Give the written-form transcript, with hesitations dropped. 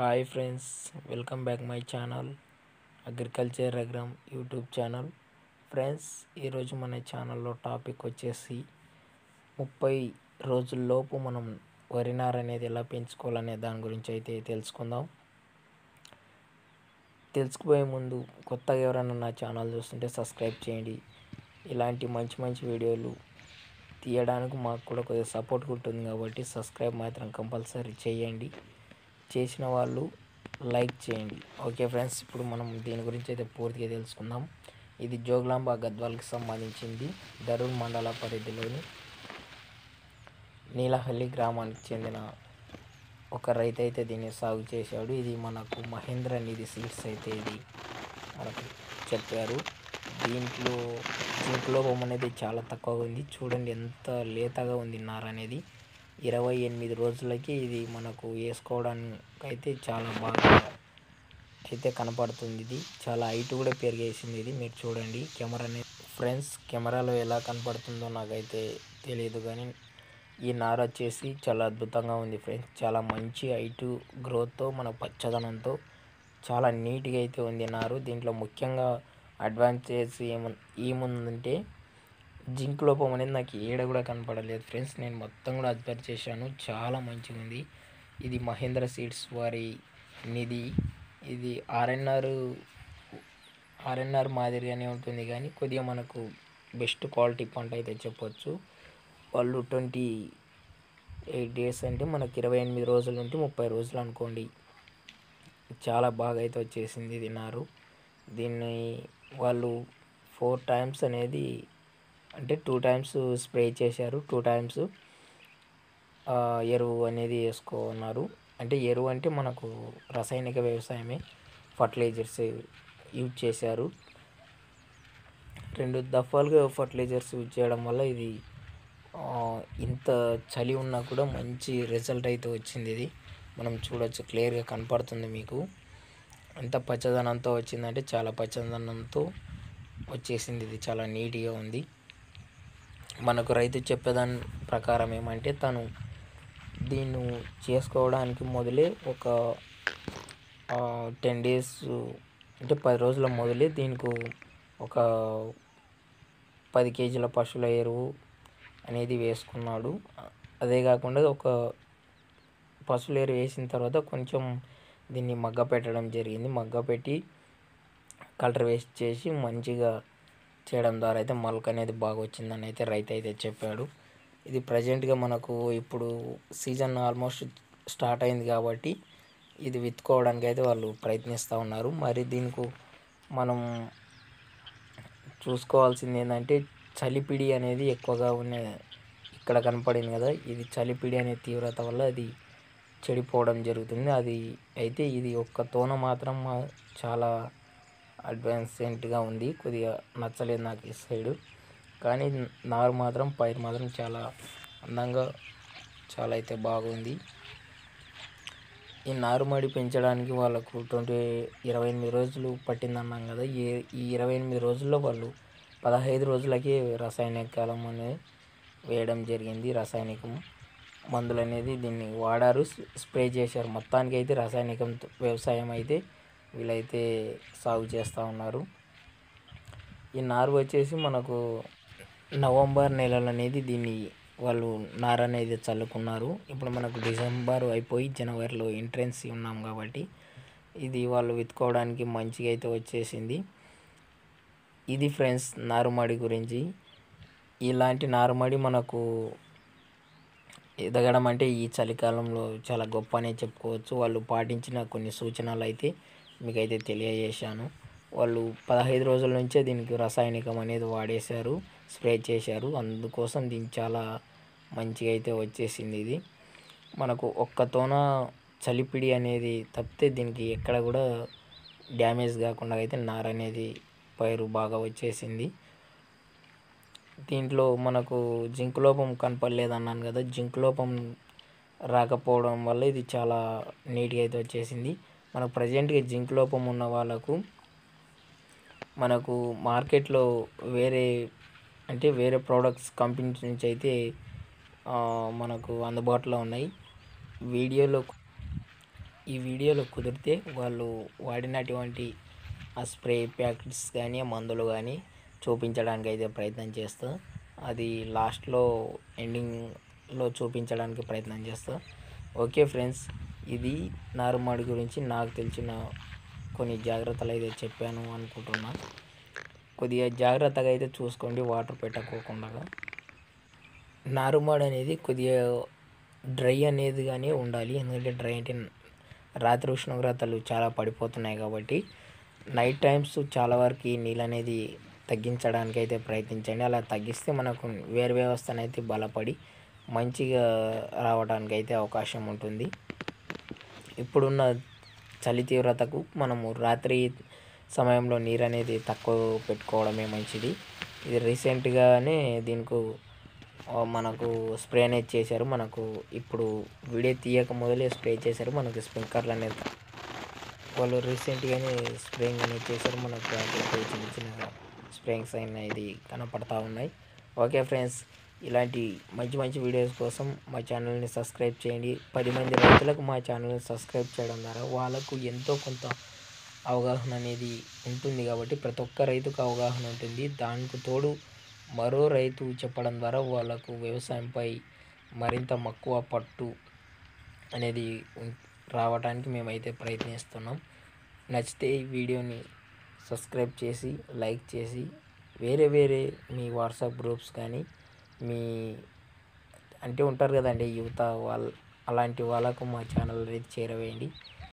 Hi friends, welcome back my channel agriculture Raghuram YouTube channel. Friends, ఈరోజు మన ఛానల్లో topic వచ్చేసి 30 రోజుల్లోపు మనం వరి నార అనేది ఎలా పెంచుకోవాలనే దాని గురించి అయితే తెలుసుకుందాం. తెలుసుకుపోయే ముందు కొత్తగా ఎవరైనా నా ఛానల్ చూస్తుంటే సబ్స్క్రైబ్ చేయండి. ఇలాంటి మంచి మంచి వీడియోలు తీయడానికి మాకు కూడా కొద్దిగా సపోర్ట్ ఉంటుంది కాబట్టి సబ్స్క్రైబ్ మాత్రం కంపల్సరీ చేయండి. చేసిన వాళ్ళు లైక్ చేయండి. ఓకే ఫ్రెండ్స్, ఇప్పుడు మనం దీని గురించి అయితే పూర్తిగా తెలుసుకుందాం. ఇది జోగులాంబ గద్వాల్కి సంబంధించింది. దరూర్ మండల పరిధిలోని నీలహల్లి గ్రామానికి చెందిన ఒక రైతు అయితే దీన్ని సాగు చేశాడు. ఇది మనకు మహేంద్ర నిధి సీడ్స్ అయితే ఇది మనకు చెప్పారు. దీంట్లో జింక్ లోపం అనేది చాలా తక్కువగా ఉంది. చూడండి ఎంత లేతగా ఉంది నార అనేది. 28 రోజులకి ఇది మనకు వేసుకోవడానికి అయితే చాలా బాగా అయితే కనపడుతుంది. ఇది చాలా హైట్ కూడా పెరిగేసింది. ఇది మీరు చూడండి కెమెరా అనేది. ఫ్రెండ్స్, కెమెరాలో ఎలా కనపడుతుందో నాకైతే తెలియదు, కానీ ఈ నార వచ్చేసి చాలా అద్భుతంగా ఉంది ఫ్రెండ్స్. చాలా మంచి హైటు గ్రోత్తో మన పచ్చదనంతో చాలా నీట్గా అయితే ఉంది నారు. దీంట్లో ముఖ్యంగా అడ్వాంటేజ్ ఏముందంటే జింక్ లోపం అనేది నాకు ఏడ కూడా కనపడలేదు ఫ్రెండ్స్. నేను మొత్తం కూడా అబ్జర్వ్ చేశాను. చాలా మంచిగా ఉంది. ఇది మహేంద్ర సీడ్స్ వారి నిధి. ఇది ఆర్ఎన్ఆర్ మాదిరిగానే ఉంటుంది, కానీ కొద్దిగా మనకు బెస్ట్ క్వాలిటీ పంట అయితే చెప్పొచ్చు. వాళ్ళు 28 డేస్ అంటే మనకు 28 రోజుల నుండి 30 రోజులు అనుకోండి. చాలా బాగా అయితే వచ్చేసింది ఇది నారు. దీన్ని వాళ్ళు 4 టైమ్స్ అనేది అంటే 2 టైమ్స్ స్ప్రే చేశారు. 2 టైమ్స్ ఎరువు అనేది వేసుకున్నారు. అంటే ఎరువు అంటే మనకు రసాయనిక వ్యవసాయమే, ఫర్టిలైజర్స్ యూజ్ చేశారు. 2 దఫాలుగా ఫర్టిలైజర్స్ యూజ్ చేయడం వల్ల ఇది ఇంత చలి ఉన్నా కూడా మంచి రిజల్ట్ అయితే వచ్చింది. ఇది మనం చూడొచ్చు, క్లియర్గా కనపడుతుంది మీకు. ఎంత పచ్చదనంతో వచ్చిందంటే చాలా పచ్చదనంతో వచ్చేసింది. ఇది చాలా నీట్గా ఉంది. మనకు రైతు చెప్పేదాని ప్రకారం ఏమంటే తను దీన్ని చేసుకోవడానికి మొదలే ఒక 10 డేస్ అంటే 10 రోజుల మొదలే దీనికి ఒక 10 కేజీల పశువుల ఎరువు అనేది వేసుకున్నాడు. అదే కాకుండా ఒక పశువుల ఎరువు వేసిన తర్వాత కొంచెం దీన్ని మగ్గ పెట్టడం జరిగింది. మగ్గ పెట్టి కలర్ వేస్ట్ చేసి మంచిగా చేయడం ద్వారా అయితే మొలక అనేది బాగా వచ్చిందని అయితే రైతు అయితే చెప్పాడు. ఇది ప్రజెంట్గా మనకు ఇప్పుడు సీజన్ ఆల్మోస్ట్ స్టార్ట్ అయింది కాబట్టి ఇది విత్తుకోవడానికి అయితే వాళ్ళు ప్రయత్నిస్తూ ఉన్నారు. మరి దీనికి మనం చూసుకోవాల్సింది ఏంటంటే చలిపిడి అనేది ఎక్కువగా ఇక్కడ కనపడింది కదా, ఇది చలిపిడి అనే తీవ్రత వల్ల అది చెడిపోవడం జరుగుతుంది. అది అయితే ఇది ఒక్క తోన మాత్రం చాలా అడ్వాన్స్మెంట్గా ఉంది. కొద్దిగా నచ్చలేదు నాకు ఈ సైడు, కానీ నారు మాత్రం పైరు మాత్రం చాలా అందంగా చాలా అయితే బాగుంది. ఈ నారుమడి పెంచడానికి వాళ్ళకు 28 రోజులు పట్టిందన్నాం కదా. ఈ 28 రోజుల్లో వాళ్ళు 15 రోజులకి రసాయనికం అనేది వేయడం జరిగింది. రసాయనికం మందులు అనేది దీన్ని వాడారు, స్ప్రే చేశారు. మొత్తానికి అయితే రసాయనికం వ్యవసాయం అయితే వీళ్ళైతే సాగు చేస్తూ ఉన్నారు. ఈ నారు వచ్చేసి మనకు నవంబర్ నెలలో అనేది దీన్ని వాళ్ళు నార అనేది చల్లుకున్నారు. ఇప్పుడు మనకు డిసెంబర్ అయిపోయి జనవరిలో ఎంట్రెన్స్ ఉన్నాం కాబట్టి ఇది వాళ్ళు విత్తుకోవడానికి మంచిగా అయితే వచ్చేసింది. ఇది ఫ్రెండ్స్ నారుమడి గురించి. ఇలాంటి నారుమడి మనకు ఎదగడం అంటే ఈ చలికాలంలో చాలా గొప్ప అనే చెప్పుకోవచ్చు. వాళ్ళు పాటించిన కొన్ని సూచనలు అయితే మీకైతే తెలియజేశాను. వాళ్ళు 15 రోజుల నుంచే దీనికి రసాయనికం అనేది వాడేశారు, స్ప్రే చేశారు. అందుకోసం దీనికి చాలా మంచిగా అయితే వచ్చేసింది. ఇది మనకు ఒక్కతోన చలిపిడి అనేది తప్పితే దీనికి ఎక్కడ కూడా డ్యామేజ్ కాకుండా అయితే నార అనేది పైరు బాగా వచ్చేసింది. దీంట్లో మనకు జింక్ లోపం కనపడలేదన్నాను కదా. జింక్ లోపం రాకపోవడం వల్ల ఇది చాలా నీట్గా అయితే వచ్చేసింది. మనకు ప్రజెంట్గా జింక్ లోపం ఉన్న వాళ్ళకు మనకు మార్కెట్లో వేరే ప్రోడక్ట్స్ కంపెనీస్ నుంచి అయితే మనకు అందుబాటులో ఉన్నాయి. వీడియోలో ఈ వీడియోలో కుదిరితే వాళ్ళు వాడినటువంటి ఆ స్ప్రే ప్యాకెట్స్ కానీ మందులు కానీ చూపించడానికి అయితే ప్రయత్నం చేస్తా. అది లాస్ట్లో ఎండింగ్లో చూపించడానికి ప్రయత్నం చేస్తా. ఓకే ఫ్రెండ్స్, ఇది నారుమడి గురించి నాకు తెలిసిన కొన్ని జాగ్రత్తలు అయితే చెప్పాను అనుకుంటున్నా. కొద్దిగా జాగ్రత్తగా అయితే చూసుకోండి, వాటర్ పెట్టకోకుండా. నారుమడి అనేది కొద్దిగా డ్రై అనేది కానీ ఉండాలి. ఎందుకంటే డ్రై అంటే రాత్రి ఉష్ణోగ్రతలు చాలా పడిపోతున్నాయి కాబట్టి నైట్ టైమ్స్ చాలా వరకు నీళ్ళు అనేది తగ్గించడానికి అయితే ప్రయత్నించండి. అలా తగ్గిస్తే మనకు వేరు వ్యవస్థ అనేది బలపడి మంచిగా రావడానికి అయితే అవకాశం ఉంటుంది. ఇప్పుడున్న చలి తీవ్రతకు మనము రాత్రి సమయంలో నీరు అనేది తక్కువ పెట్టుకోవడమే మంచిది. ఇది రీసెంట్గానే దీనికి మనకు స్ప్రే అనేది చేశారు. మనకు ఇప్పుడు వీడియో తీయక మొదలే స్ప్రే చేశారు. మనకు స్ప్రింక్లర్లు అనేది వాళ్ళు రీసెంట్గానే స్ప్రేయింగ్ అనేది చేశారు. మనకు చిన్న చిన్న స్ప్రేయింగ్స్ అనేది కనపడతా ఉన్నాయి. ఓకే ఫ్రెండ్స్, ఇలాంటి మంచి మంచి వీడియోస్ కోసం మా ఛానల్ని సబ్స్క్రైబ్ చేయండి. 10 మంది రైతులకు మా ఛానల్ని సబ్స్క్రైబ్ చేయడం ద్వారా వాళ్ళకు ఎంతో కొంత అవగాహన అనేది ఉంటుంది. కాబట్టి ప్రతి ఒక్క రైతుకు అవగాహన ఉంటుంది. దానికి తోడు మరో రైతు చెప్పడం ద్వారా వాళ్ళకు వ్యవసాయంపై మరింత మక్కువ పట్టు అనేది రావడానికి మేమైతే ప్రయత్నిస్తున్నాం. నచ్చితే ఈ వీడియోని సబ్స్క్రైబ్ చేసి లైక్ చేసి వేరే మీ వాట్సాప్ గ్రూప్స్ కానీ మీ అంటే ఉంటారు కదండి యువత అలాంటి వాళ్ళకు మా ఛానల్ అనేది చేరవేయండి.